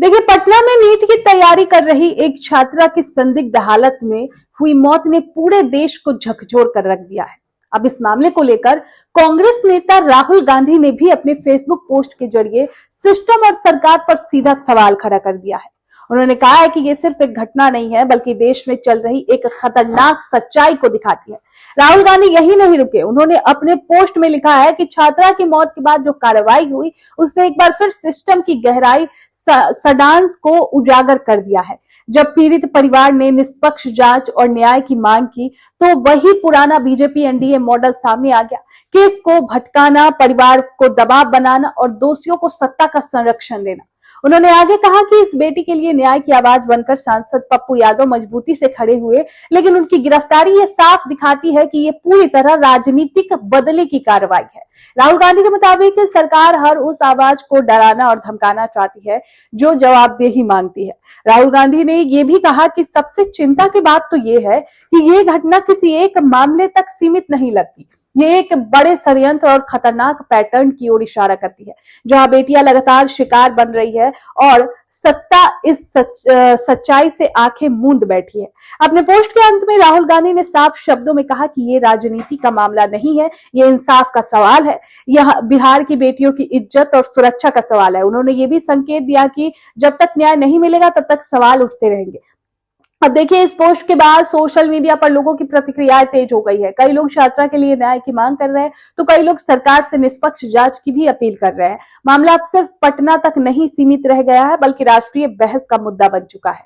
देखिए, पटना में नीट की तैयारी कर रही एक छात्रा की संदिग्ध हालत में हुई मौत ने पूरे देश को झकझोर कर रख दिया है। अब इस मामले को लेकर कांग्रेस नेता राहुल गांधी ने भी अपने फेसबुक पोस्ट के जरिए सिस्टम और सरकार पर सीधा सवाल खड़ा कर दिया है। उन्होंने कहा है कि ये सिर्फ एक घटना नहीं है, बल्कि देश में चल रही एक खतरनाक सच्चाई को दिखाती है। राहुल गांधी यही नहीं रुके, उन्होंने अपने पोस्ट में लिखा है कि छात्रा की मौत के बाद जो कार्रवाई हुई, उसने एक बार फिर सिस्टम की गहराई सडांस को उजागर कर दिया है। जब पीड़ित परिवार ने निष्पक्ष जांच और न्याय की मांग की, तो वही पुराना बीजेपी एनडीए मॉडल सामने आ गया। केस को भटकाना, परिवार को दबाव बनाना और दोषियों को सत्ता का संरक्षण देना। उन्होंने आगे कहा कि इस बेटी के लिए न्याय की आवाज बनकर सांसद पप्पू यादव मजबूती से खड़े हुए, लेकिन उनकी गिरफ्तारी ये साफ दिखाती है कि ये पूरी तरह राजनीतिक बदले की कार्रवाई है। राहुल गांधी के मुताबिक सरकार हर उस आवाज को डराना और धमकाना चाहती है जो जवाबदेही मांगती है। राहुल गांधी ने ये भी कहा कि सबसे चिंता की बात तो ये है कि ये घटना किसी एक मामले तक सीमित नहीं लगती, ये एक बड़े षड्यंत्र और खतरनाक पैटर्न की ओर इशारा करती है, जहां बेटियां लगातार शिकार बन रही है और सत्ता इस सच्चाई से आंखें मूंद बैठी है। अपने पोस्ट के अंत में राहुल गांधी ने साफ शब्दों में कहा कि ये राजनीति का मामला नहीं है, ये इंसाफ का सवाल है, यह बिहार की बेटियों की इज्जत और सुरक्षा का सवाल है। उन्होंने ये भी संकेत दिया कि जब तक न्याय नहीं मिलेगा तब तक सवाल उठते रहेंगे। अब देखिए, इस पोस्ट के बाद सोशल मीडिया पर लोगों की प्रतिक्रियाएं तेज हो गई है। कई लोग छात्रा के लिए न्याय की मांग कर रहे हैं, तो कई लोग सरकार से निष्पक्ष जांच की भी अपील कर रहे हैं। मामला अब सिर्फ पटना तक नहीं सीमित रह गया है, बल्कि राष्ट्रीय बहस का मुद्दा बन चुका है।